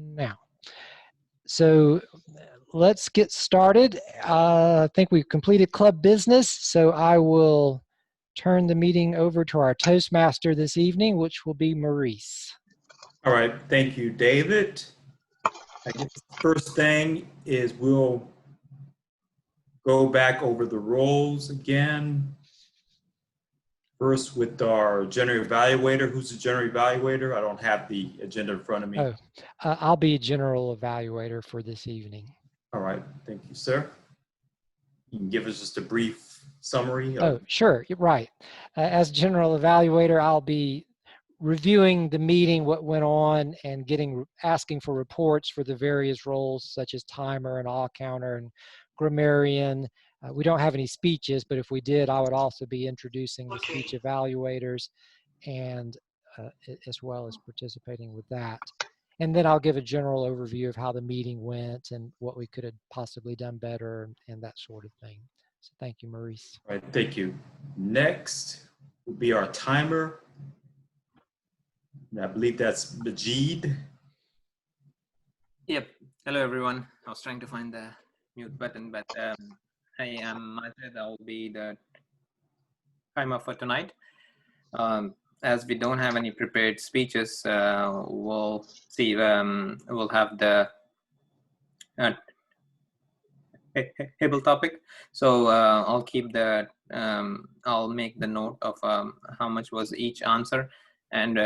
now. So let's get started. I think we've completed club business, so I will turn the meeting over to our Toastmaster this evening, which will be Maurice. All right, thank you, David. I guess the first thing is we'll go back over the roles again. First with our general evaluator. Who's the general evaluator? I don't have the agenda in front of me. Oh, I'll be general evaluator for this evening. All right, thank you, sir. You can give us just a brief summary. Oh, sure, you're right. As general evaluator, I'll be reviewing the meeting, what went on, and asking for reports for the various roles such as timer and all counter and grammarian. We don't have any speeches, but if we did, I would also be introducing the speech evaluators and as well as participating with that. And then I'll give a general overview of how the meeting went and what we could have possibly done better and that sort of thing. So thank you, Maurice. All right, thank you. Next will be our timer. And I believe that's Majid. Yep. Hello, everyone. I was trying to find the mute button, but I am Majid. I'll be the timer for tonight. As we don't have any prepared speeches, we'll see. We'll have the table topic. So I'll keep the. I'll make the note of how much was each answer, and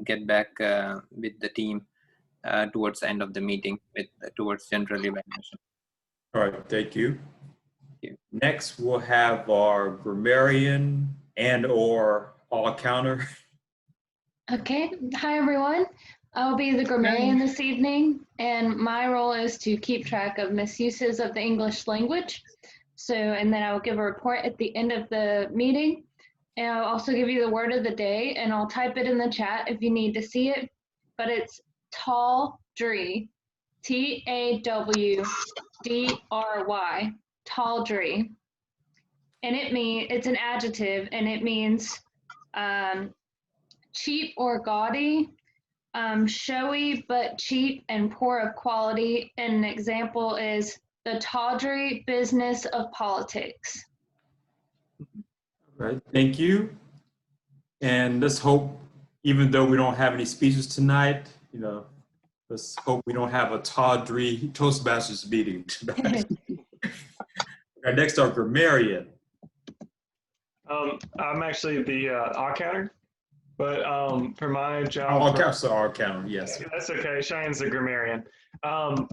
get back with the team towards the end of the meeting towards general evaluation. All right, thank you. Next, we'll have our grammarian and/or all counter. Okay, hi everyone. I'll be the grammarian this evening, and my role is to keep track of misuses of the English language. So, and then I will give a report at the end of the meeting. And I'll also give you the word of the day, and I'll type it in the chat if you need to see it. But it's Tawdry, Tawdry, Tawdry, and it's an adjective, and it means cheap or gaudy, showy but cheap and poor of quality. And an example is the tawdry business of politics. All right, thank you. And let's hope, even though we don't have any speeches tonight, let's hope we don't have a tawdry Toastmasters meeting tonight. Right, next, our grammarian. I'm actually the all counter, but for my job, all counter, yes. That's okay. Cheyenne's the grammarian.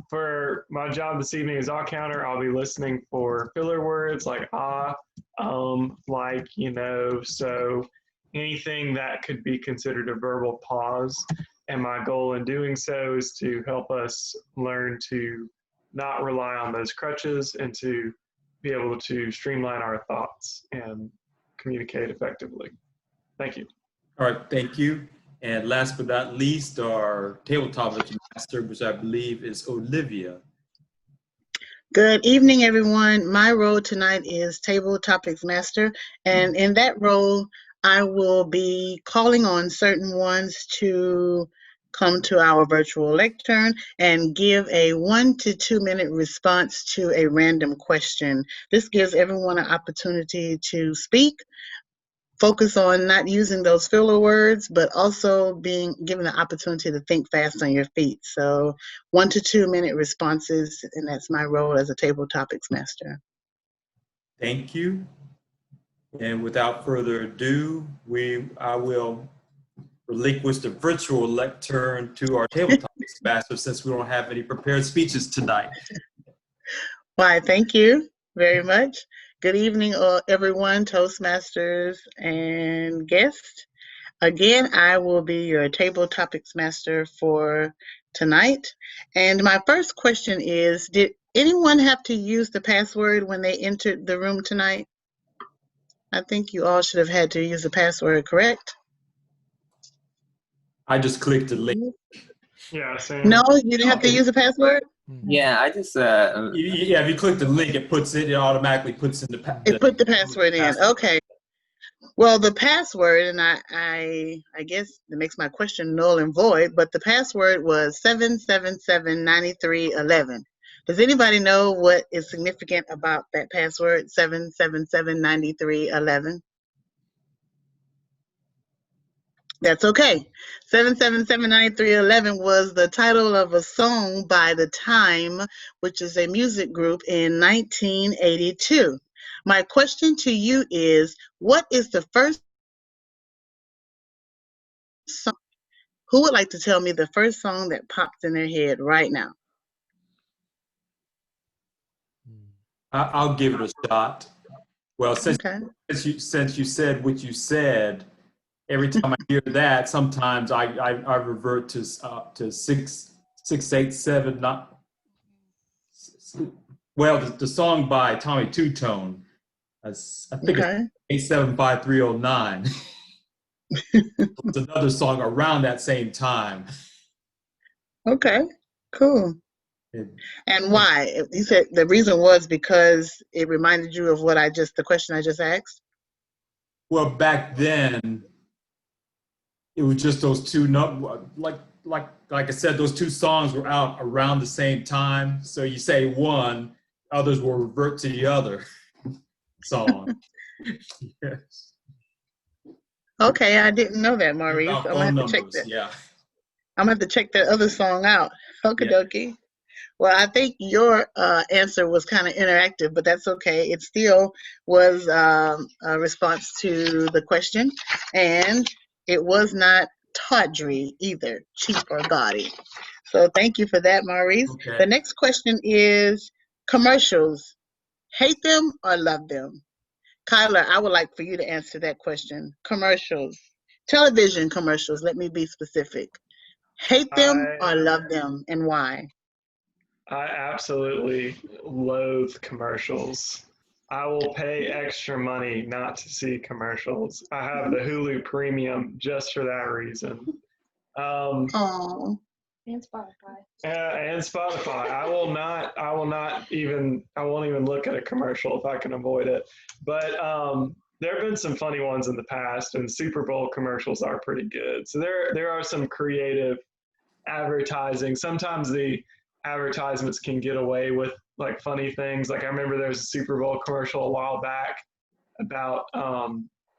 For my job this evening as all counter, I'll be listening for filler words like like, so anything that could be considered a verbal pause. And my goal in doing so is to help us learn to not rely on those crutches and to be able to streamline our thoughts and communicate effectively. Thank you. All right, thank you. And last but not least, our tabletop master, which I believe is Olivia. Good evening, everyone. My role tonight is Table Topics Master, and in that role, I will be calling on certain ones to come to our virtual lectern and give a 1 to 2 minute response to a random question. This gives everyone an opportunity to speak, focus on not using those filler words, but also being given the opportunity to think fast on your feet. So 1 to 2 minute responses, and that's my role as a Table Topics Master. Thank you. And without further ado, I will relinquish the virtual lectern to our Table Topics Master, since we don't have any prepared speeches tonight. Why, thank you very much. Good evening, everyone, Toastmasters and guests. Again, I will be your Table Topics Master for tonight. And my first question is, did anyone have to use the password when they entered the room tonight? I think you all should have had to use the password, correct? I just clicked the link. Yeah, same. No, you didn't have to use a password? Yeah, I just Yeah, if you click the link, it automatically puts in the It put the password in. Okay. Well, the password, and I guess it makes my question null and void, but the password was 7779311. Does anybody know what is significant about that password, 7779311? That's okay. 7779311 was the title of a song by The Time, which is a music group in 1982. My question to you is, what is the first song? Who would like to tell me the first song that popped in their head right now? I'll give it a shot. Well, Okay. since you said what you said, every time I hear that, sometimes I revert to 687. Not well, the song by Tommy Two Tone. I think Okay. it's 875309. It's another song around that same time. Okay. Cool. And why? You said the reason was because it reminded you of the question I just asked? Well, back then, it was just those two, like I said, those two songs were out around the same time. So you say one, others will revert to the other song. Yes. Okay, I didn't know that, Maurice. About I'm gonna have phone to check numbers, that. yeah. I'm gonna have to check that other song out. Okie Yeah. dokie. Well, I think your answer was kind of interactive, but that's okay. It still was a response to the question, and it was not tawdry either, cheap or gaudy. So thank you for that, Maurice. Okay. The next question is commercials. Hate them or love them? Kyler, I would like for you to answer that question. Commercials, television commercials, let me be specific. Hate them or love them, and why? I absolutely loathe commercials. I will pay extra money not to see commercials. I have the Hulu Premium just for that reason. Oh, And Spotify. And Spotify. I won't even look at a commercial if I can avoid it. But there have been some funny ones in the past, and Super Bowl commercials are pretty good. So there are some creative advertising. Sometimes the advertisements can get away with like funny things. Like I remember there was a Super Bowl commercial a while back about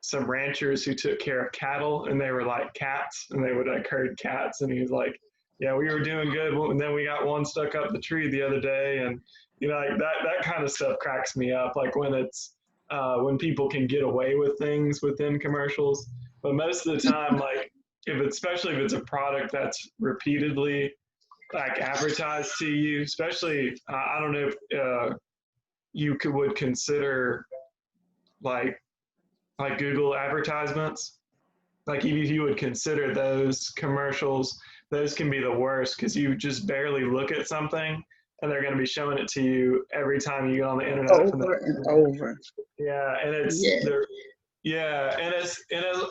some ranchers who took care of cattle, and they were like cats, and they would like herd cats, and he was like, yeah, we were doing good, and then we got one stuck up the tree the other day, and like that kind of stuff cracks me up, like when it's when people can get away with things within commercials. But most of the time, like especially if it's a product that's repeatedly like advertised to you, especially I don't know if would consider like Google advertisements. Like if you would consider those commercials, those can be the worst because you just barely look at something and they're going to be showing it to you every time you get on the internet. over and over. Yeah, and it's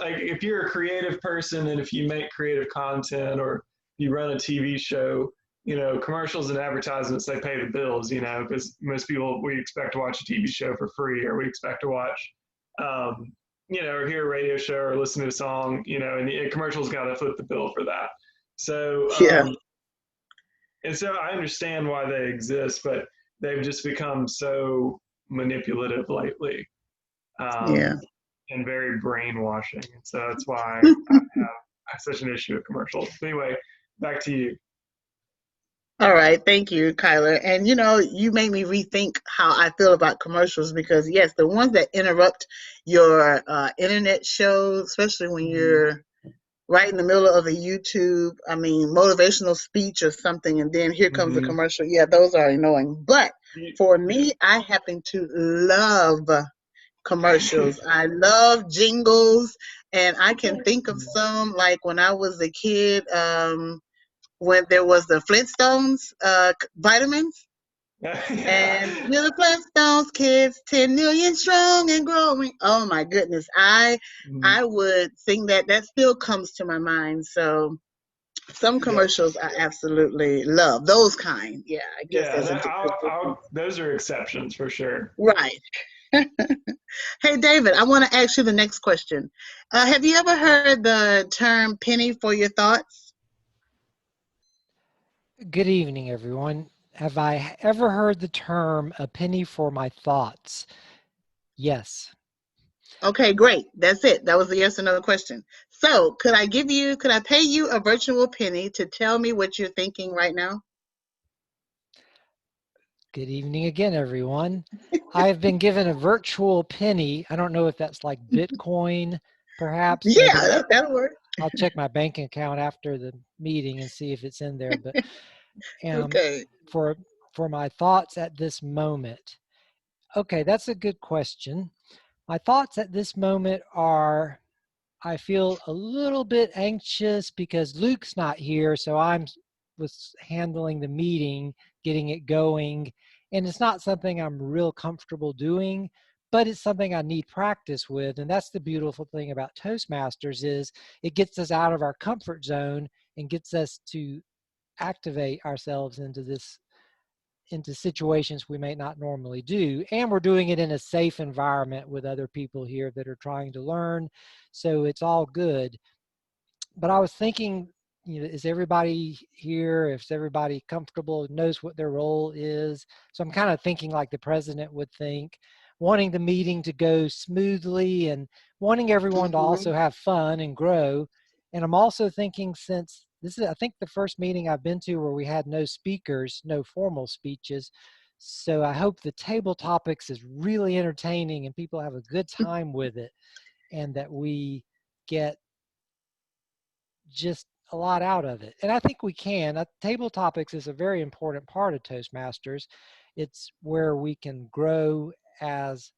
like if you're a creative person and if you make creative content or you run a TV show, commercials and advertisements, they pay the bills, because most people, we expect to watch a TV show for free, or we expect to watch, or hear a radio show or listen to a song, and the commercials got to foot the bill for that. So, and so I understand why they exist, but they've just become so manipulative lately. And very brainwashing. And so that's why I have such an issue with commercials. Anyway, back to you. All right, thank you, Kyler. And you made me rethink how I feel about commercials because yes, the ones that interrupt your internet show, especially when you're right in the middle of a YouTube, motivational speech or something, and then here comes the commercial. Yeah, those are annoying. But for me, I happen to love commercials. I love jingles, and I can think of some like when I was a kid, when there was the Flintstones vitamins. And we're the Flintstones kids, 10 million strong and growing. Oh my goodness. I would sing that. That still comes to my mind. So some commercials I absolutely love. Those kind. Yeah, I guess there's a difference. Those are exceptions for sure. Right. Hey, David, I want to ask you the next question. Have you ever heard the term penny for your thoughts? Good evening, everyone. Have I ever heard the term a penny for my thoughts? Yes. Okay, great. That's it. That was the yes or no question. So, could I pay you a virtual penny to tell me what you're thinking right now? Good evening again, everyone. I have been given a virtual penny. I don't know if that's like Bitcoin, perhaps. Yeah, Maybe that'll work. I'll check my bank account after the meeting and see if it's in there. But Okay. for my thoughts at this moment. Okay, that's a good question. My thoughts at this moment are I feel a little bit anxious because Luke's not here, so I'm was handling the meeting, getting it going, and it's not something I'm real comfortable doing, but it's something I need practice with. And that's the beautiful thing about Toastmasters is it gets us out of our comfort zone and gets us to activate ourselves into situations we may not normally do. And we're doing it in a safe environment with other people here that are trying to learn. So it's all good. But I was thinking, is everybody here? Is everybody comfortable, knows what their role is? So I'm kind of thinking like the president would think, wanting the meeting to go smoothly and wanting everyone to also have fun and grow. And I'm also thinking, since this is, I think, the first meeting I've been to where we had no speakers, no formal speeches. So I hope the table topics is really entertaining and people have a good time with it, and that we get just a lot out of it. And I think we can. Table topics is a very important part of Toastmasters. It's where we can grow as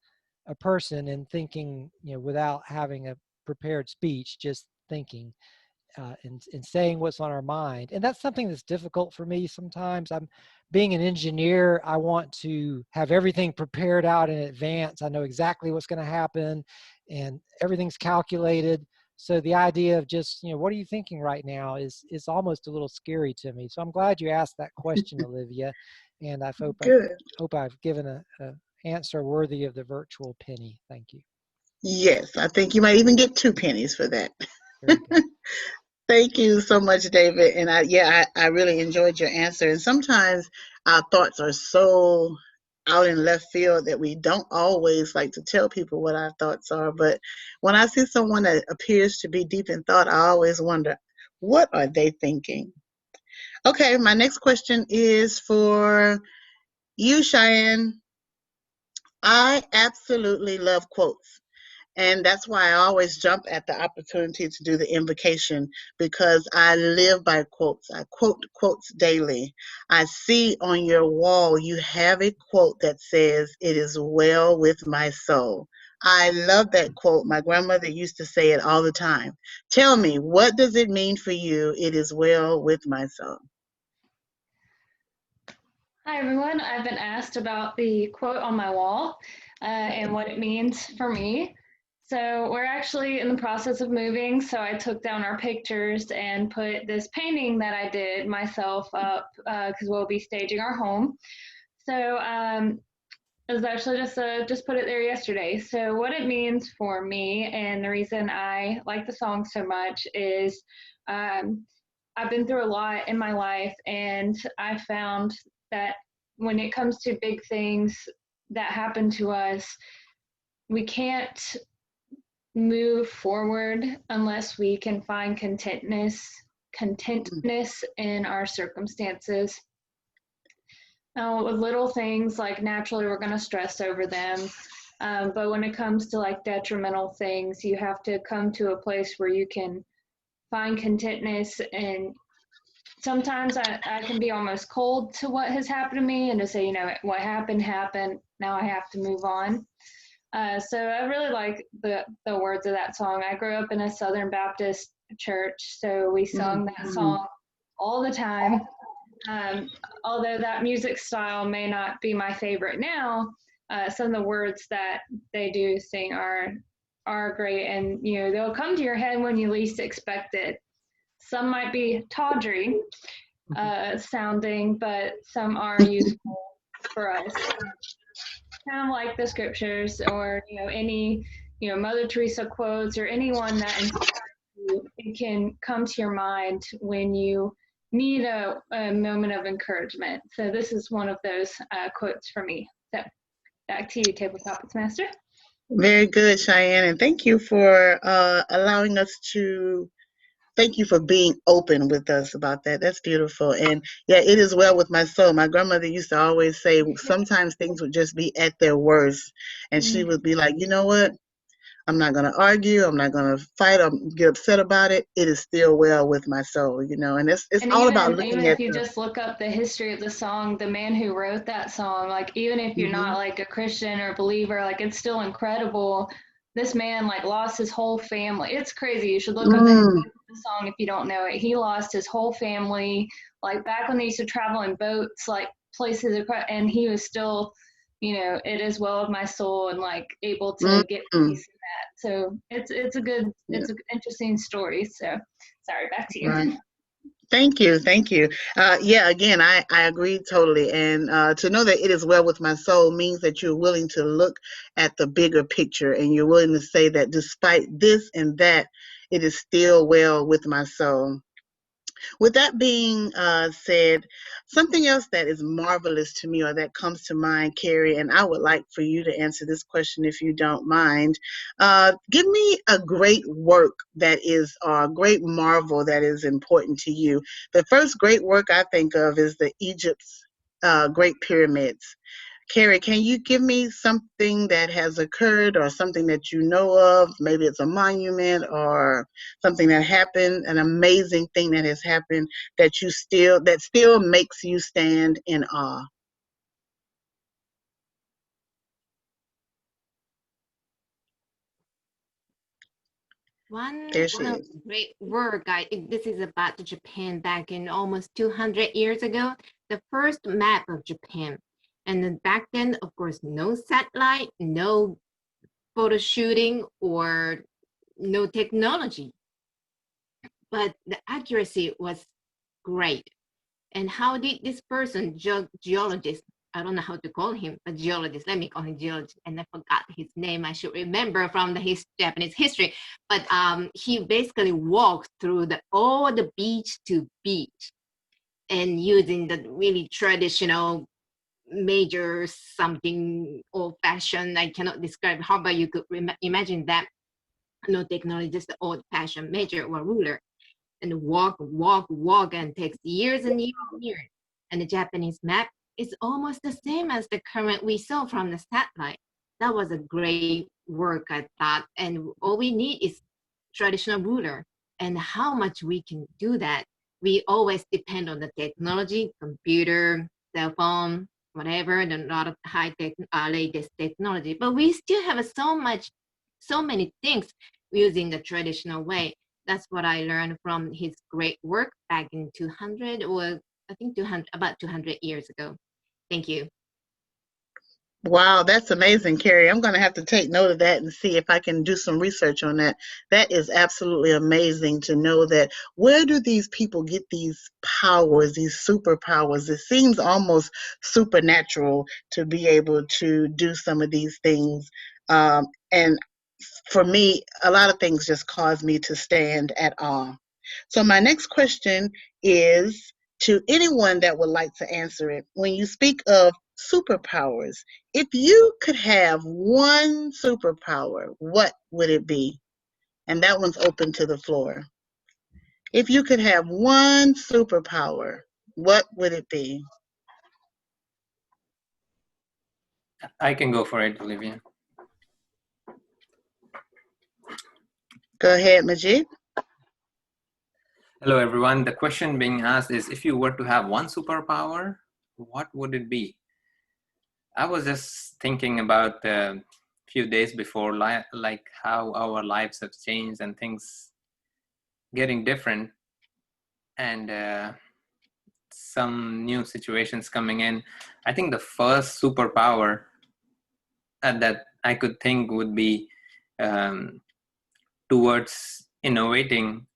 a person in thinking, without having a prepared speech, just thinking. And saying what's on our mind. And that's something that's difficult for me sometimes. I'm being an engineer, I want to have everything prepared out in advance. I know exactly what's going to happen and everything's calculated. So the idea of just, what are you thinking right now is almost a little scary to me. So I'm glad you asked that question, Olivia. And I Good. hope I've given a answer worthy of the virtual penny. Thank you. Yes, I think you might even get 2 pennies for that. Very good. Thank you so much, David. And I really enjoyed your answer. And sometimes our thoughts are so out in left field that we don't always like to tell people what our thoughts are. But when I see someone that appears to be deep in thought, I always wonder, what are they thinking? Okay, my next question is for you, Cheyenne. I absolutely love quotes. And that's why I always jump at the opportunity to do the invocation, because I live by quotes. I quote quotes daily. I see on your wall you have a quote that says, "It is well with my soul." I love that quote. My grandmother used to say it all the time. Tell me, what does it mean for you, "It is well with my soul"? Hi, everyone. I've been asked about the quote on my wall and what it means for me. So we're actually in the process of moving. So I took down our pictures and put this painting that I did myself up because we'll be staging our home. So it was actually just put it there yesterday. So what it means for me and the reason I like the song so much is I've been through a lot in my life, and I found that when it comes to big things that happen to us, we can't move forward unless we can find contentness in our circumstances. Now, with little things, like naturally we're going to stress over them. But when it comes to like detrimental things, you have to come to a place where you can find contentness. And sometimes I can be almost cold to what has happened to me and to say, what happened, now I have to move on. So I really like the words of that song. I grew up in a Southern Baptist church, so we sung that song all the time. Although that music style may not be my favorite now, some of the words that they do sing are great, and they'll come to your head when you least expect it. Some might be tawdry sounding, but some are useful for us. kind of like the scriptures, or any Mother Teresa quotes, or anyone that inspires you. It can come to your mind when you need a moment of encouragement. So this is one of those quotes for me. So back to you, Tabletop Master. Very good, Cheyenne, and thank you for allowing us to. Thank you for being open with us about that. That's beautiful. And yeah, it is well with my soul. My grandmother used to always say sometimes things would just be at their worst. And she would be like, you know what? I'm not going to argue. I'm not going to fight or get upset about it. It is still well with my soul, and it's And all even about looking if at you just look up the history of the song, the man who wrote that song, like even if you're not like a Christian or a believer, like it's still incredible. This man like lost his whole family. It's crazy. You should look up the song if you don't know it. He lost his whole family, like back when they used to travel in boats, like places across, and he was still, it is well with my soul, and like able to get peace in that. So it's an interesting story. So sorry, back to you. Right. Thank you. Yeah, again, I agree totally. And to know that it is well with my soul means that you're willing to look at the bigger picture, and you're willing to say that despite this and that, it is still well with my soul. With that being said, something else that is marvelous to me, or that comes to mind, Carrie, and I would like for you to answer this question if you don't mind. Give me a great work that is, or a great marvel that is important to you. The first great work I think of is the Egypt's Great Pyramids. Carrie, can you give me something that has occurred, or something that you know of? Maybe it's a monument or something that happened, an amazing thing that has happened that still makes you stand in awe. One There she of is. the great work, this is about Japan back in almost 200 years ago, the first map of Japan. And then back then, of course, no satellite, no photo shooting, or no technology. But the accuracy was great. And how did this person, geologist, I don't know how to call him, a geologist, let me call him geologist, and I forgot his name, I should remember from the Japanese history, but he basically walked through all the beach to beach, and using the really traditional major something old-fashioned, I cannot describe, how about you could imagine that, no technology, just the old-fashioned measure or ruler, and walk, and takes years and years and years. And the Japanese map is almost the same as the current we saw from the satellite. That was a great work, I thought. And all we need is traditional ruler. And how much we can do that. We always depend on the technology, computer, cell phone, whatever, and a lot of high-tech, latest technology. But we still have so many things using the traditional way. That's what I learned from his great work back in 200, or I think 200, about 200 years ago. Thank you. Wow, that's amazing, Carrie. I'm going to have to take note of that and see if I can do some research on that. That is absolutely amazing to know that. Where do these people get these powers, these superpowers? It seems almost supernatural to be able to do some of these things. And for me, a lot of things just cause me to stand at awe. So my next question is to anyone that would like to answer it. When you speak of superpowers, if you could have one superpower, what would it be? And that one's open to the floor. If you could have one superpower, what would it be? I can go for it, Olivia. Go ahead, Majid. Hello, everyone. The question being asked is, if you were to have one superpower, what would it be? I was just thinking about a few days before, like how our lives have changed and things getting different, and some new situations coming in. I think the first superpower that I could think would be towards innovating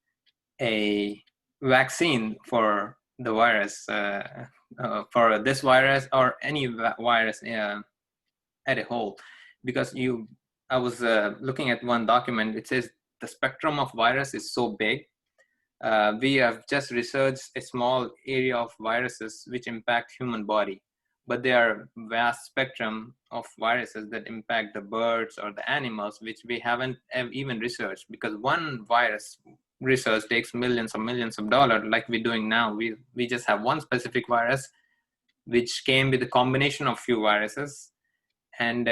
a vaccine for the virus, for this virus or any virus a whole, because I was looking at one document. It says the spectrum of virus is so big. We have just researched a small area of viruses which impact human body, but there are vast spectrum of viruses that impact the birds or the animals, which we haven't even researched, because one virus research takes millions of dollars, like we're doing now. We just have one specific virus which came with a combination of few viruses, and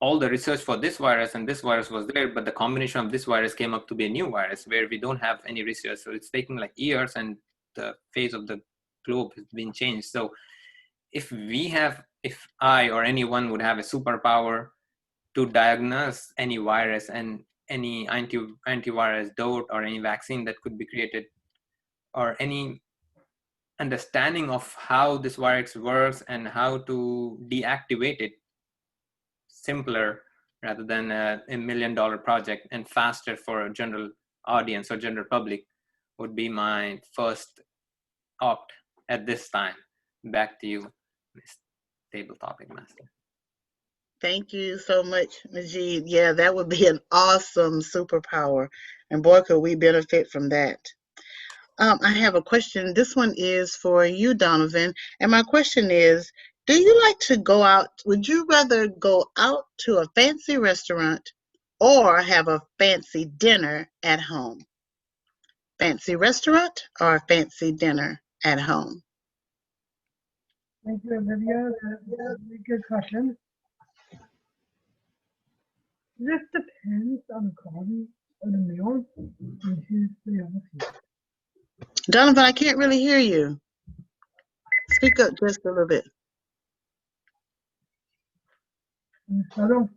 all the research for this virus and this virus was there, but the combination of this virus came up to be a new virus where we don't have any research. So it's taking like years, and the face of the globe has been changed. So if I or anyone would have a superpower to diagnose any virus and any antivirus dose or any vaccine that could be created, or any understanding of how this virus works and how to deactivate it, simpler rather than a $1 million project, and faster for a general audience or general public, would be my first opt at this time. Back to you, Ms. Table Topic Master. Thank you so much, Majid. Yeah, that would be an awesome superpower. And boy, could we benefit from that. I have a question. This one is for you, Donovan. And my question is, do you like to go out? Would you rather go out to a fancy restaurant or have a fancy dinner at home? Fancy restaurant or a fancy dinner at home? Thank you, Olivia. That's a good question. This depends on the quality of the meal and who's the other people. Donovan, I can't really hear you. Speak up just a little bit. So,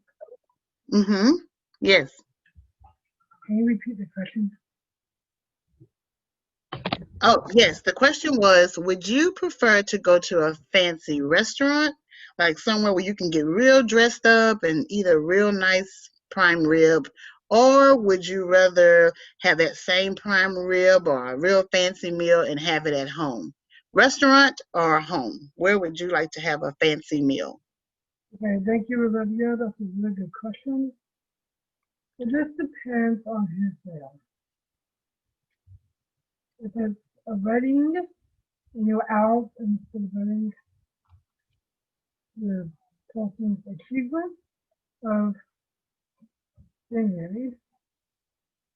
Mm-hmm. Yes. can you repeat the question? Oh, yes. The question was, would you prefer to go to a fancy restaurant, like somewhere where you can get real dressed up and eat a real nice prime rib, or would you rather have that same prime rib or a real fancy meal and have it at home? Restaurant or home? Where would you like to have a fancy meal? Okay, thank you, Olivia. That's a really good question. It just depends on who's there. If it's a wedding and you're out and celebrating the person's achievement of being married,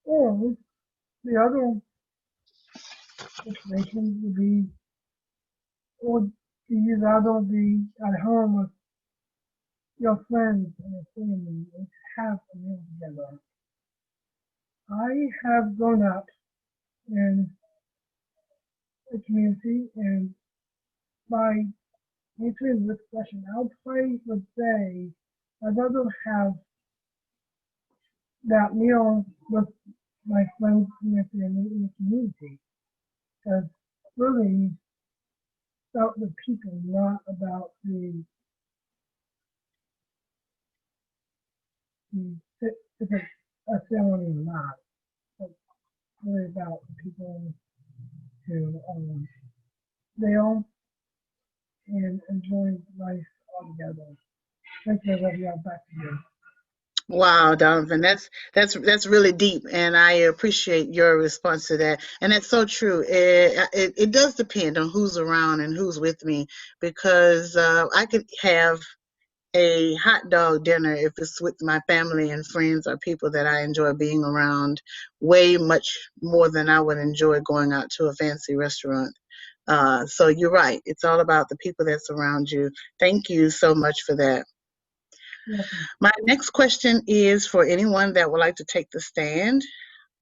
or the other situation would be, or do you rather be at home with your friends and your family and have a meal together? I have grown up in a community, and by answering this question, I'll probably would say I'd rather have that meal with my friends and my family in the community, because really it's about the people, not about the if it's a ceremony or not. It's really about the people who there and enjoy life all together. Thank you, Olivia. Back to you. Wow, Donovan, that's really deep, and I appreciate your response to that. And that's so true. It does depend on who's around and who's with me, because I could have a hot dog dinner if it's with my family and friends or people that I enjoy being around way much more than I would enjoy going out to a fancy restaurant. So you're right. It's all about the people that's around you. Thank you so much for that. My next question is for anyone that would like to take the stand.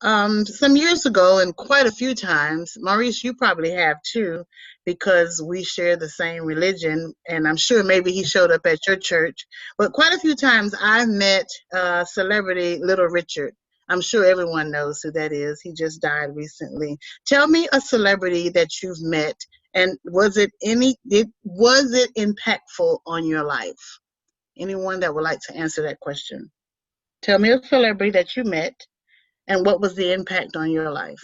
Some years ago, and quite a few times, Maurice, you probably have too, because we share the same religion, and I'm sure maybe he showed up at your church, but quite a few times I've met celebrity Little Richard. I'm sure everyone knows who that is. He just died recently. Tell me a celebrity that you've met, and was it impactful on your life? Anyone that would like to answer that question? Tell me a celebrity that you met, and what was the impact on your life?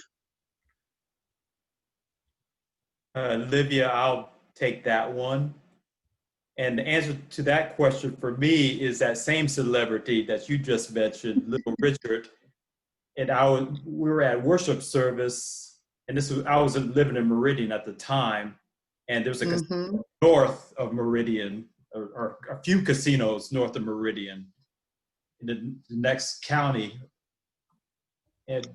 Olivia, I'll take that one. And the answer to that question for me is that same celebrity that you just mentioned, Little Richard. And we were at worship service, and I was living in Meridian at the time, and there was a casino north of Meridian, or a few casinos north of Meridian, in the next county. And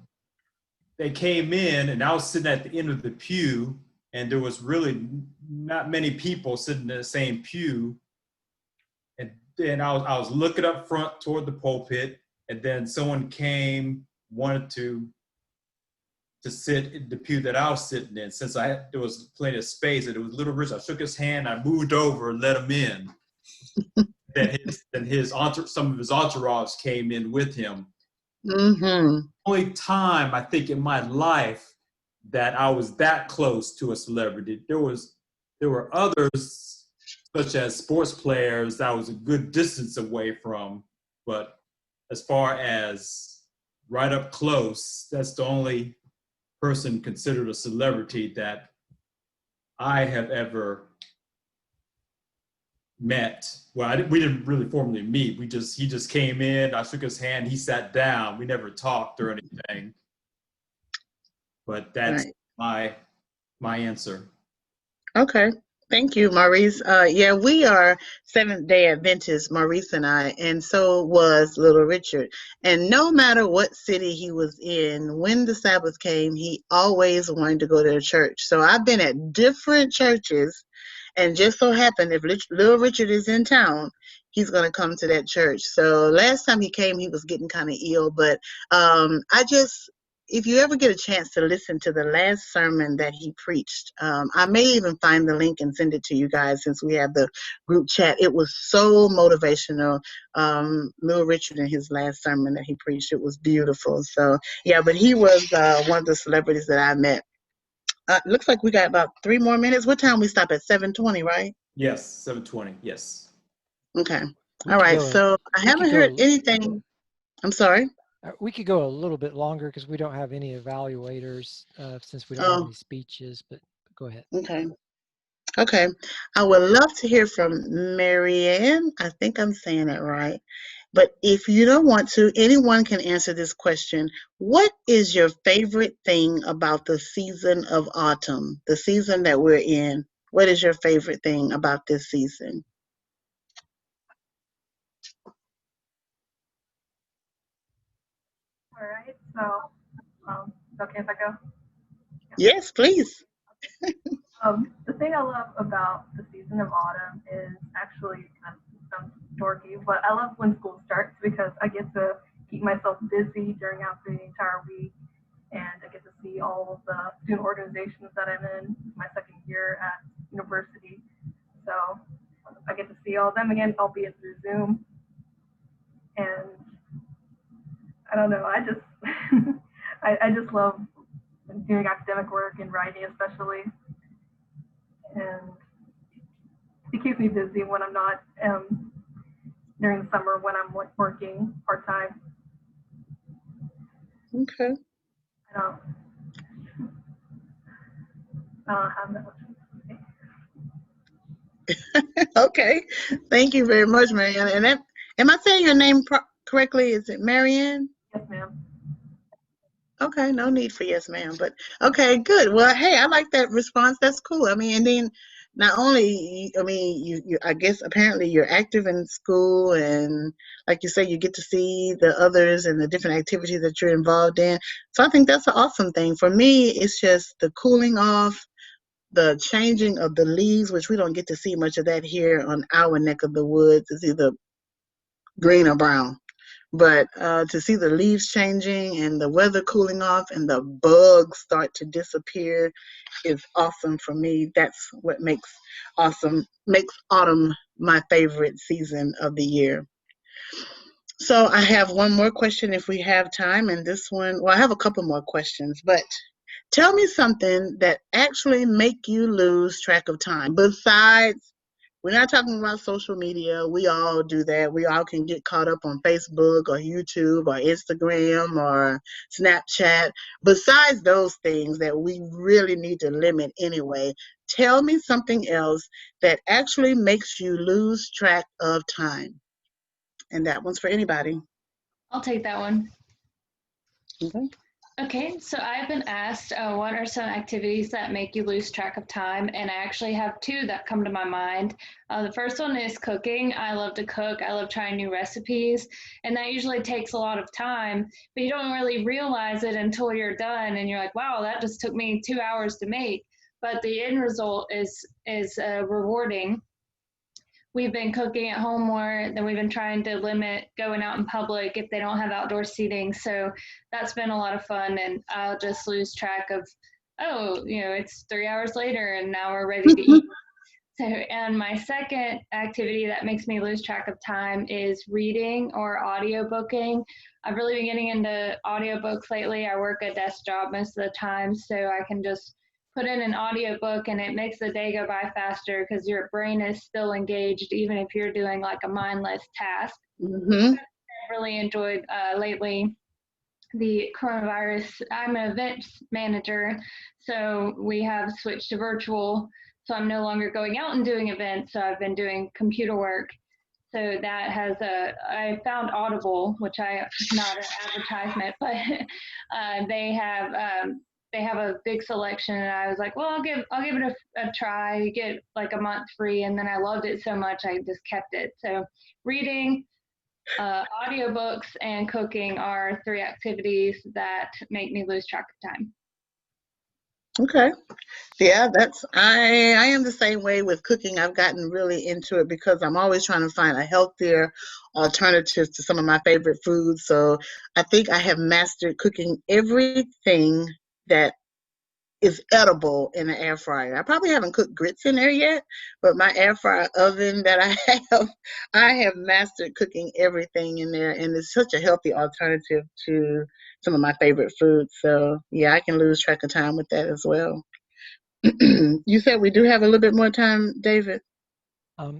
they came in, and I was sitting at the end of the pew, and there was really not many people sitting in the same pew. And then I was looking up front toward the pulpit, and then someone came, wanted to sit in the pew that I was sitting in. Since there was plenty of space, and it was Little Rich, I shook his hand, I moved over and let him in. Then some of his entourage came in with him. Only time I think in my life that I was that close to a celebrity. There were others, such as sports players, that I was a good distance away from, but as far as right up close, that's the only person considered a celebrity that I have ever met. Well, we didn't really formally meet. He just came in, I shook his hand, he sat down. We never talked or anything. But that's my answer. Okay. Thank you, Maurice. Yeah, we are Seventh-day Adventists, Maurice and I, and so was Little Richard. And no matter what city he was in, when the Sabbath came, he always wanted to go to church. So I've been at different churches, and just so happened if Little Richard is in town, he's going to come to that church. So last time he came, he was getting kind of ill, but if you ever get a chance to listen to the last sermon that he preached, I may even find the link and send it to you guys since we have the group chat. It was so motivational. Little Richard in his last sermon that he preached, it was beautiful. So yeah, but he was one of the celebrities that I met. Looks like we got about 3 more minutes. What time we stop at? 7:20, right? Yes, 7:20. Yes. Okay. All right. So I haven't heard anything. I'm sorry. We could go a little bit longer because we don't have any evaluators since we don't have any speeches, but go ahead. Okay. I would love to hear from Marianne. I think I'm saying it right. But if you don't want to, anyone can answer this question. What is your favorite thing about the season of autumn, the season that we're in? What is your favorite thing about this season? All right, so it's okay if I go? Yes, please. The thing I love about the season of autumn is actually kind of sounds dorky, but I love when school starts because I get to keep myself busy during the entire week, and I get to see all of the student organizations that I'm in. My second year at university, so I get to see all of them again, albeit through Zoom. And I don't know, I just I just love doing academic work and writing especially, and it keeps me busy when I'm not during the summer when I'm working part-time. Okay. I don't have that much to say. Okay. Thank you very much, Marianne. And am I saying your name correctly? Is it Marianne? Yes, ma'am. Okay, no need for yes, ma'am. But okay, good. Well, hey, I like that response. That's cool. I mean, and then not only, I mean, you I guess apparently you're active in school, and like you say, you get to see the others and the different activities that you're involved in. So I think that's an awesome thing. For me, it's just the cooling off, the changing of the leaves, which we don't get to see much of that here on our neck of the woods. It's either green or brown. But to see the leaves changing and the weather cooling off and the bugs start to disappear is awesome for me. That's what makes autumn my favorite season of the year. So I have one more question if we have time, and this one, well, I have a couple more questions, but tell me something that actually make you lose track of time besides. We're not talking about social media. We all do that. We all can get caught up on Facebook or YouTube or Instagram or Snapchat. Besides those things that we really need to limit anyway, tell me something else that actually makes you lose track of time. And that one's for anybody. I'll take that one. Okay. Okay, so I've been asked what are some activities that make you lose track of time, and I actually have two that come to my mind. The first one is cooking. I love to cook. I love trying new recipes, and that usually takes a lot of time, but you don't really realize it until you're done, and you're like, wow, that just took me 2 hours to make. But the end result is rewarding. We've been cooking at home more, then we've been trying to limit going out in public if they don't have outdoor seating. So that's been a lot of fun, and I'll just lose track of, oh, it's 3 hours later and now we're ready to eat. So, and my second activity that makes me lose track of time is reading or audiobooking. I've really been getting into audiobooks lately. I work a desk job most of the time, so I can just put in an audiobook and it makes the day go by faster because your brain is still engaged even if you're doing like a mindless task. Mm-hmm. I've really enjoyed lately the coronavirus. I'm an events manager, so we have switched to virtual. So I'm no longer going out and doing events. So I've been doing computer work. So that has I found Audible, which not an advertisement, but they have a big selection, and I was like, well, I'll give it a try. You get like a month free, and then I loved it so much I just kept it. So reading, audiobooks, and cooking are three activities that make me lose track of time. Okay. Yeah, I am the same way with cooking. I've gotten really into it because I'm always trying to find a healthier alternative to some of my favorite foods. So I think I have mastered cooking everything that is edible in the air fryer. I probably haven't cooked grits in there yet, but my air fryer oven that I have mastered cooking everything in there, and it's such a healthy alternative to some of my favorite foods. So yeah, I can lose track of time with that as well. You said we do have a little bit more time, David?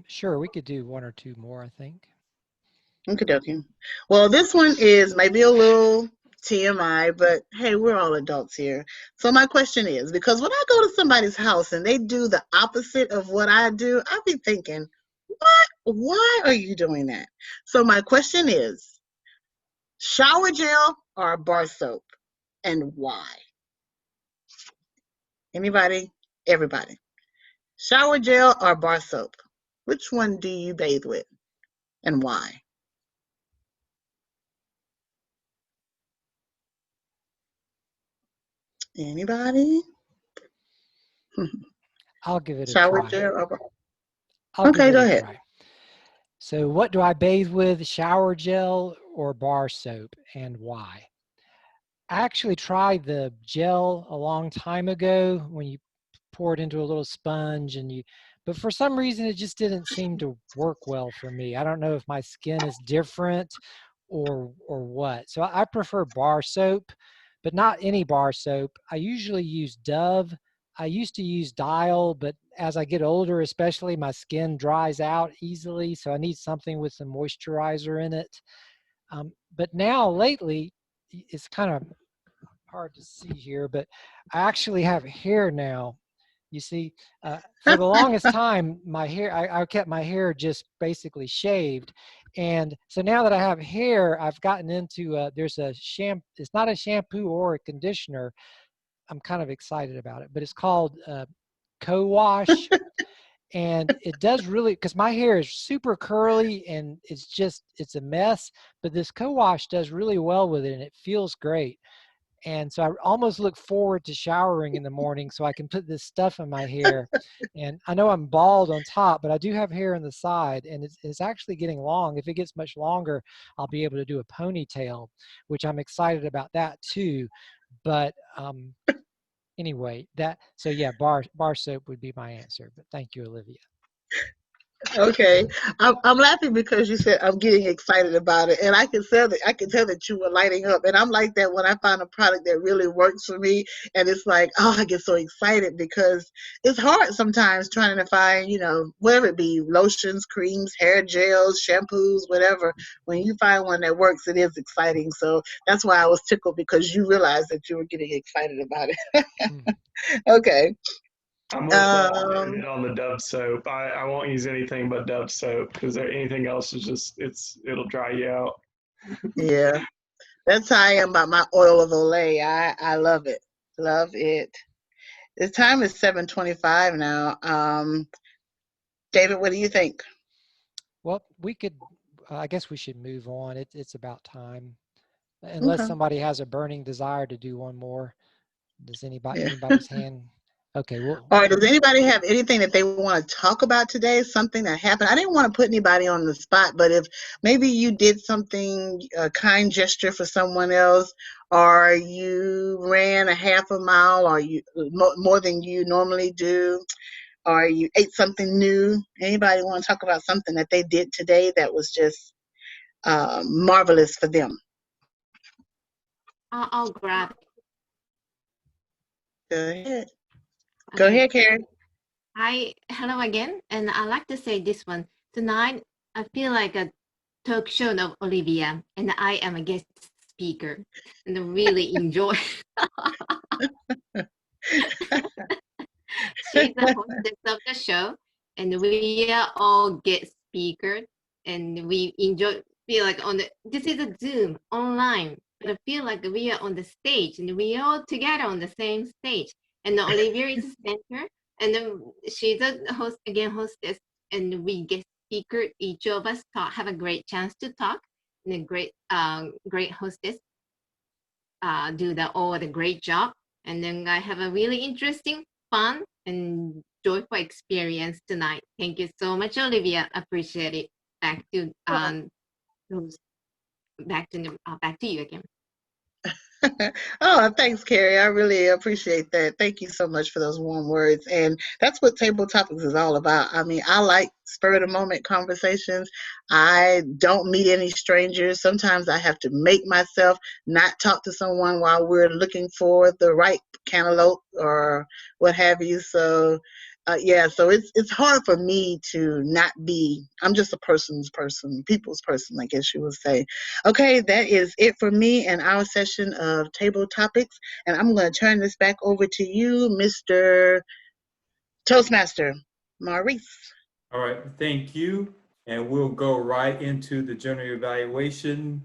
Sure, we could do one or two more, I think. Okay. Well, this one is maybe a little TMI, but hey, we're all adults here. So my question is, because when I go to somebody's house and they do the opposite of what I do, I'll be thinking, what? Why are you doing that? So my question is, shower gel or bar soap, and why? Anybody? Everybody. Shower gel or bar soap? Which one do you bathe with, and why? Anybody? I'll give it a Shower try. gel or bar? I'll give Okay, it go a ahead. try. So what do I bathe with, shower gel or bar soap, and why? I actually tried the gel a long time ago when you pour it into a little sponge but for some reason it just didn't seem to work well for me. I don't know if my skin is different or what. So I prefer bar soap, but not any bar soap. I usually use Dove. I used to use Dial, but as I get older, especially, my skin dries out easily, so I need something with some moisturizer in it. But now lately, it's kind of hard to see here, but I actually have hair now. You see, for the longest time, my hair, I kept my hair just basically shaved. And so now that I have hair, I've gotten into, there's a shampoo, it's not a shampoo or a conditioner. I'm kind of excited about it, but it's called Co-Wash. And it does really, because my hair is super curly and it's a mess, but this Co-Wash does really well with it and it feels great. And so I almost look forward to showering in the morning so I can put this stuff in my hair. And I know I'm bald on top, but I do have hair on the side, and it's actually getting long. If it gets much longer, I'll be able to do a ponytail, which I'm excited about that too. But anyway, so yeah, bar soap would be my answer. But thank you, Olivia. Okay, I'm laughing because you said I'm getting excited about it, and I can tell that you were lighting up, and I'm like that when I find a product that really works for me, and it's like, oh, I get so excited because it's hard sometimes trying to find, whatever it be, lotions, creams, hair gels, shampoos, whatever. When you find one that works, it is exciting. So that's why I was tickled because you realized that you were getting excited about it. Okay. I'm with it on the Dove soap. I won't use anything but Dove soap because anything else is just it'll dry you out. Yeah, that's how I am about my oil of Olay. I love it. Love it. The time is 7:25 now. David, what do you think? Well, we could, I guess we should move on. It's about time. Unless Okay. somebody has a burning desire to do one more. Does Yeah. anybody's hand? Okay, well, Or does anybody have anything that they want to talk about today? Something that happened? I didn't want to put anybody on the spot, but if maybe you did something, a kind gesture for someone else, or you ran a half a mile, or you more than you normally do, or you ate something new. Anybody want to talk about something that they did today that was just marvelous for them? I'll grab it. Go ahead. Go Okay. ahead, Karen. Hello again, and I like to say this one. Tonight, I feel like a talk show of Olivia, and I am a guest speaker, and I really enjoy. She's the hostess of the show, and we are all guest speakers, and we feel like this is a Zoom online, but I feel like we are on the stage, and we are all together on the same stage, and Olivia is the center, and then she's a hostess, and we guest speaker. Each of us have a great chance to talk, and a great hostess do the great job, and then I have a really interesting, fun, and joyful experience tonight. Thank you so much, Olivia. Appreciate it. Back to back to you again. Oh, thanks, Carrie. I really appreciate that. Thank you so much for those warm words. And that's what Table Topics is all about. I mean, I like spur of the moment conversations. I don't meet any strangers. Sometimes I have to make myself not talk to someone while we're looking for the right cantaloupe or what have you. So yeah, so it's hard for me to not be. I'm just a person's person, people's person, I guess you would say. Okay, that is it for me and our session of Table Topics, and I'm going to turn this back over to you, Mr. Toastmaster Maurice. All right, thank you. And we'll go right into the general evaluation,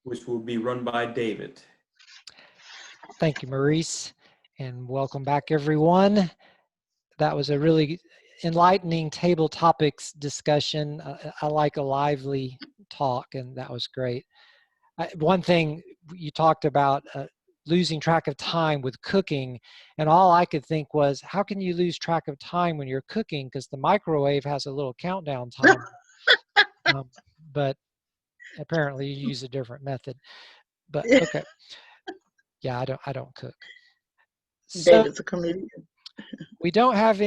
which will be run by David. thank you, Maurice, and welcome back, everyone. That was a really enlightening table topics discussion. I like a lively talk, and that was great. One thing you talked about losing track of time with cooking, and all I could think was, how can you lose track of time when you're cooking? Because the microwave has a little countdown timer. But apparently you use a different method. But okay, yeah, I don't cook. So, David's a comedian. we didn't have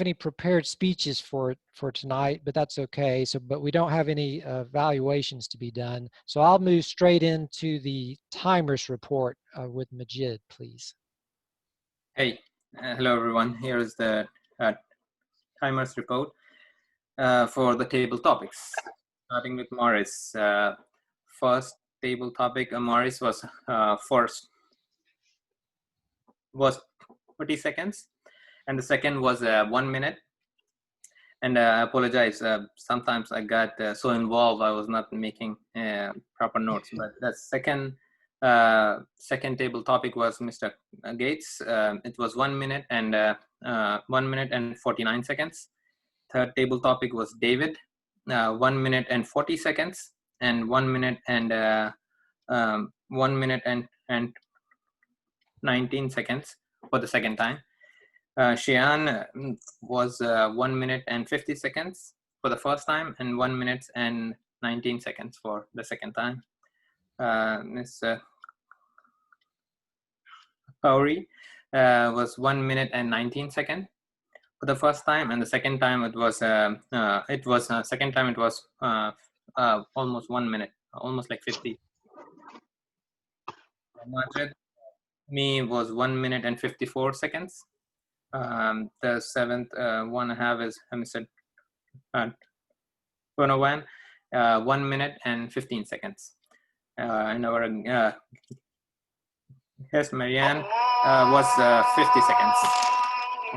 any prepared speeches for tonight, but that's okay. But we don't have any evaluations to be done. So I'll move straight into the timers report with Majid, please. Hey, hello everyone. Here is the timers report for the table topics. Starting with Morris. First table topic, Morris was 40 seconds. And the second was 1 minute. And I apologize. Sometimes I got so involved, I was not making proper notes. But the second table topic was Mr. Gates. It was 1 minute and 1 minute and 49 seconds. Third table topic was David, 1 minute and 40 seconds, and 1 minute and 1 minute and 19 seconds for the second time. Shian was 1 minute and 50 seconds for the first time, and 1 minute and 19 seconds for the second time. Ms. Tawdry was 1 minute and 19 seconds for the first time, and the second time it was almost 1 minute, almost like 50. Majid, me was 1 minute and 54 seconds. The seventh one I have is Mr. Donovan, 1 minute and 15 seconds. And our guest Marianne was 50 seconds.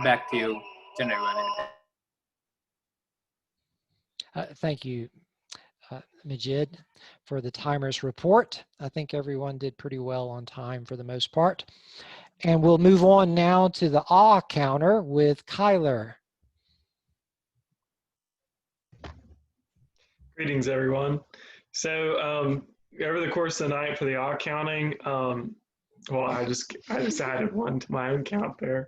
back to you, General Evaluator. Thank you, Majid, for the timers report. I think everyone did pretty well on time for the most part. And we'll move on now to the awe counter with Kyler. Greetings, everyone. So over the course of the night for the awe counting, well, I just added one to my own count there.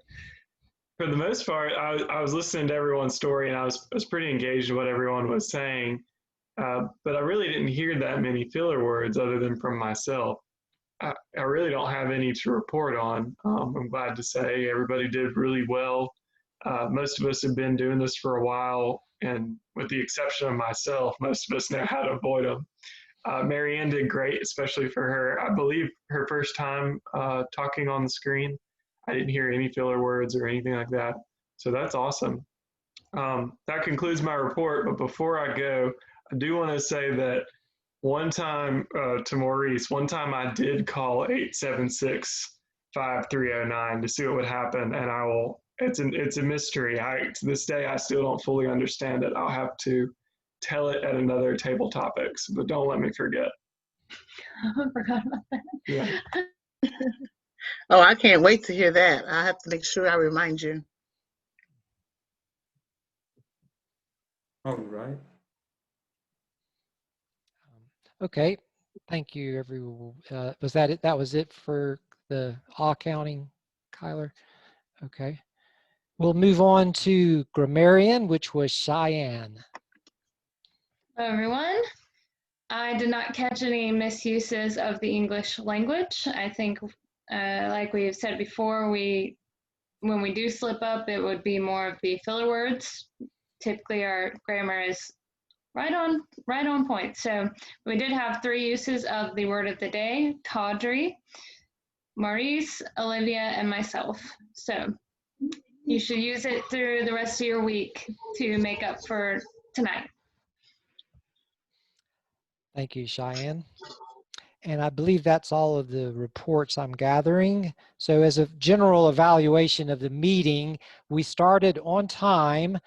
For the most part, I was listening to everyone's story, and I was pretty engaged in what everyone was saying, but I really didn't hear that many filler words other than from myself. I really don't have any to report on. I'm glad to say everybody did really well. Most of us have been doing this for a while, and with the exception of myself, most of us know how to avoid them. Marianne did great, especially for her, I believe, her first time talking on the screen. I didn't hear any filler words or anything like that, so that's awesome. That concludes my report, but before I go, I do want to say that one time, to Maurice, one time I did call 876-5309 to see what would happen, and I will, it's a mystery. To this day, I still don't fully understand it. I'll have to tell it at another table topics, but don't let me forget. I forgot about that. Yeah. Oh, I can't wait to hear that. I have to make sure I remind you. All right. Okay, thank you, everyone. Was that it? That was it for the awe counting, Kyler? Okay. We'll move on to grammarian, which was Cheyenne. Hello, everyone. I did not catch any misuses of the English language. I think, like we've said before, when we do slip up, it would be more of the filler words. Typically, our grammar is right on point. So we did have 3 uses of the word of the day: Tawdry, Maurice, Olivia, and myself. So you should use it through the rest of your week to make up for tonight. Thank you, Cheyenne. And I believe that's all of the reports I'm gathering. So as a general evaluation of the meeting, we started on time,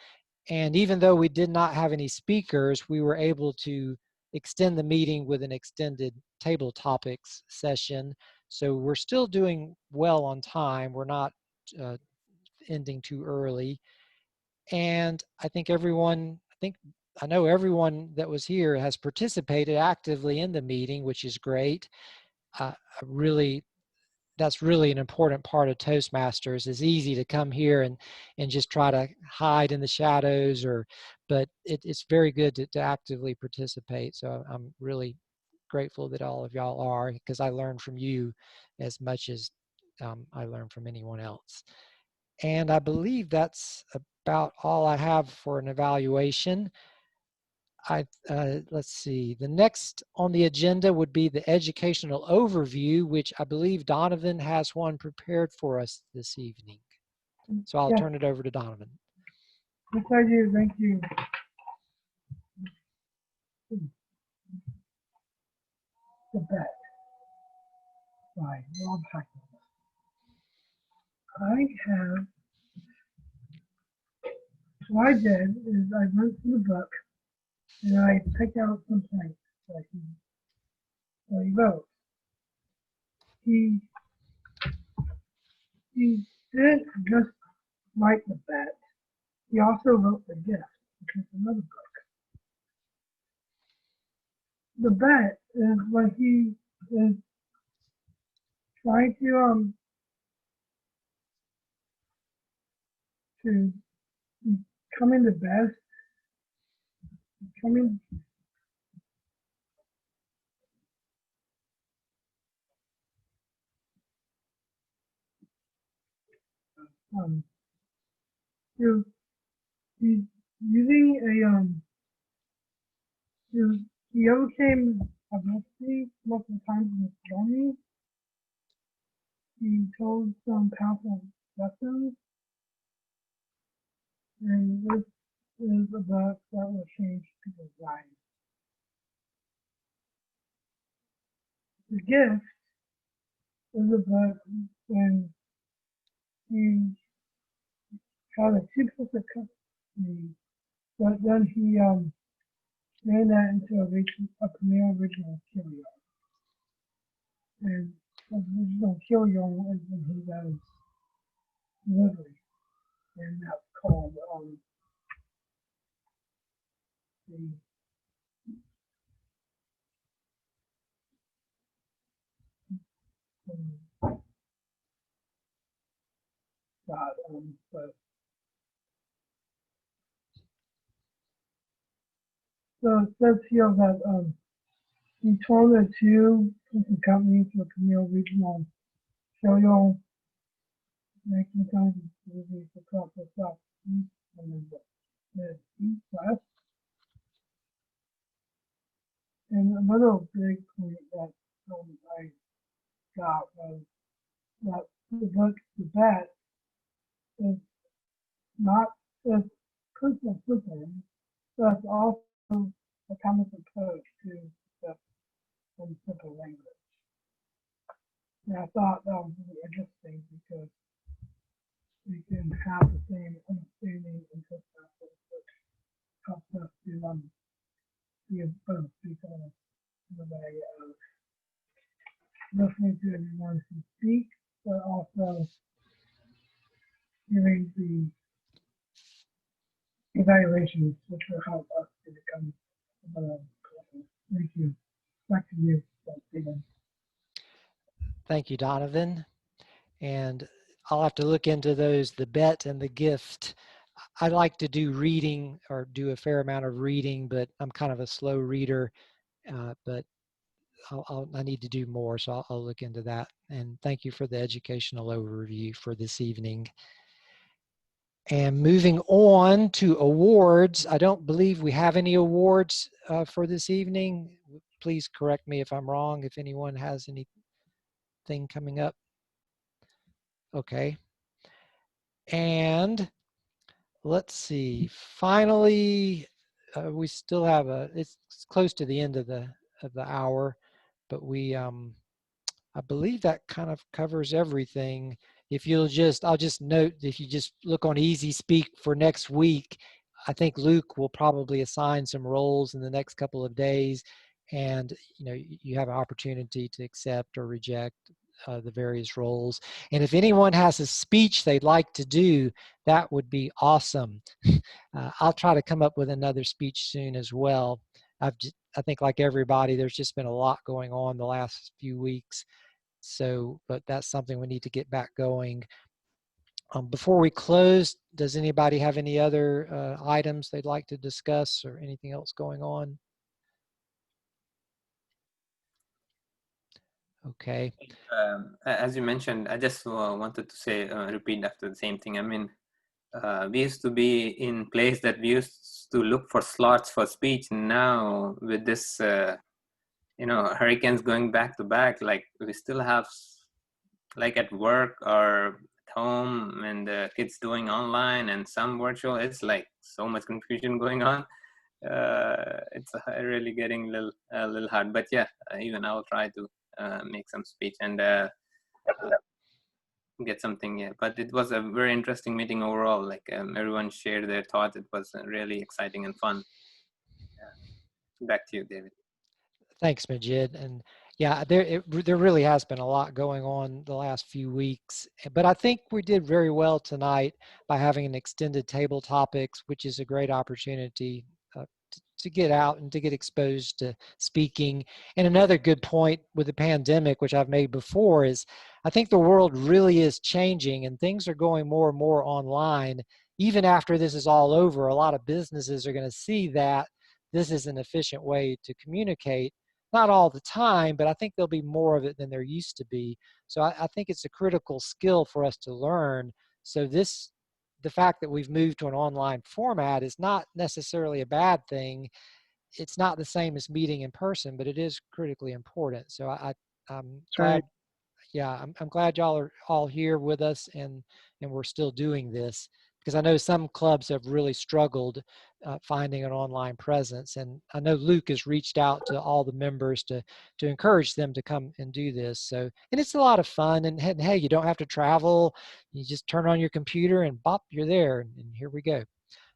and even though we did not have any speakers, we were able to extend the meeting with an extended table topics session. So we're still doing well on time. We're not ending too early. And I think I know everyone that was here has participated actively in the meeting, which is great. That's really an important part of Toastmasters. It's easy to come here and just try to hide in the shadows, but it's very good to actively participate. So I'm really grateful that all of y'all are, because I learned from you as much as I learned from anyone else. And I believe that's about all I have for an evaluation. Let's see, the next on the agenda would be the educational overview, which I believe Donovan has one prepared for us this evening. So I'll turn it over to Donovan. Yes, I do. Thank you. The Bet by Rob Hackett. What I did is I went through the book and I picked out some points that he wrote. He didn't just write the Bet. He also wrote The Gift, which is another book. The Bet is when he is trying to becoming the best, becoming he's using he overcame adversity multiple times in his journey. He told some powerful lessons, and this is a book that will change people's lives. The Gift is a book when he had a chipset company, but then he ran that into a Premier original carry-on. And the original carry-on is when he does delivery, and that's called the God, but so it says here that he told the two different companies for Camille Regional Cereal making kinds of deliveries across the southeast and the east west. And another big point that I got was that the bet is not just personal football, but it's also a common approach to the simple language. And I thought that was really interesting because we can have the same understanding and perspective, which helps us to be able to speak on the way of listening to everyone who speaks, but also giving the evaluations, which will help us to become a better person. Thank you. Back to you, Stephen. Thank you, Donovan. And I'll have to look into those, the bet and the gift. I like to do reading or do a fair amount of reading, but I'm kind of a slow reader, but I need to do more, so I'll look into that. And thank you for the educational overview for this evening. And moving on to awards, I don't believe we have any awards for this evening. Please correct me if I'm wrong, if anyone has anything coming up. Okay. And let's see, finally, we still have it's close to the end of the hour, but I believe that kind of covers everything. If you'll I'll just note, if you just look on Easy Speak for next week, I think Luke will probably assign some roles in the next couple of days, and you have an opportunity to accept or reject the various roles. And if anyone has a speech they'd like to do, that would be awesome. I'll try to come up with another speech soon as well. I think like everybody, there's just been a lot going on the last few weeks. So, but that's something we need to get back going. Before we close, does anybody have any other items they'd like to discuss or anything else going on? Okay. As you mentioned, I just wanted to say, repeat after the same thing. I mean, we used to be in place that we used to look for slots for speech. Now with this, hurricanes going back to back, like we still have, like at work or at home, and the kids doing online and some virtual. It's like so much confusion going on. It's really getting a little hard. But yeah, even I'll try to make some speech and get something. Yeah, but it was a very interesting meeting overall. Like everyone shared their thoughts. It was really exciting and fun. Back to you, David. Thanks, Majid. And yeah, there really has been a lot going on the last few weeks, but I think we did very well tonight by having an extended table topics, which is a great opportunity to get out and to get exposed to speaking. And another good point with the pandemic, which I've made before, is I think the world really is changing and things are going more and more online. Even after this is all over, a lot of businesses are going to see that this is an efficient way to communicate. Not all the time, but I think there'll be more of it than there used to be. So I think it's a critical skill for us to learn. So the fact that we've moved to an online format is not necessarily a bad thing. It's not the same as meeting in person, but it is critically important. So I'm glad, yeah, I'm glad y'all are all here with us and we're still doing this. because I know some clubs have really struggled finding an online presence. And I know Luke has reached out to all the members to encourage them to come and do this. So, and it's a lot of fun. And hey, you don't have to travel. You just turn on your computer and bop, you're there. And here we go.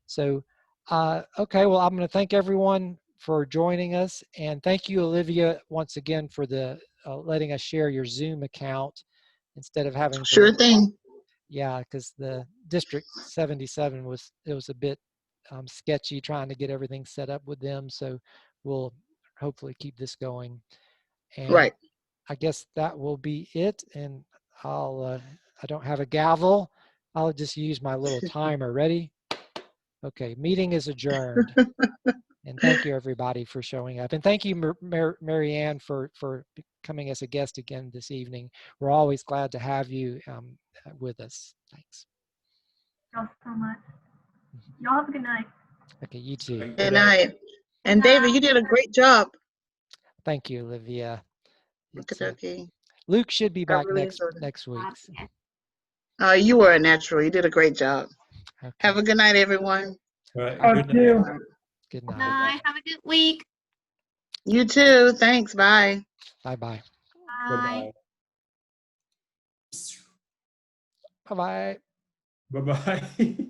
So, okay, well, I'm going to thank everyone for joining us. And thank you, Olivia, once again for the letting us share your Zoom account instead of having to. Sure thing. Yeah, because the District 77 was a bit sketchy trying to get everything set up with them. So we'll hopefully keep this going. And Right. I guess that will be it. And I don't have a gavel. I'll just use my little timer. Ready? Okay, meeting is adjourned. And thank you, everybody, for showing up. And thank you, Mary Ann, for coming as a guest again this evening. We're always glad to have you with us. Thanks. Y'all so much. Y'all have a good night. Okay, you too. Good night. And David, you did a great job. Thank you, Olivia. Okay. Luke should be back really next week. So. You were a natural. You did a great job. Okay. Have a good night, everyone. Right. Thank you. Good night. Bye. Have a good week. You too. Thanks. Bye. Bye-bye. Bye. Bye-bye. Bye-bye. Bye-bye.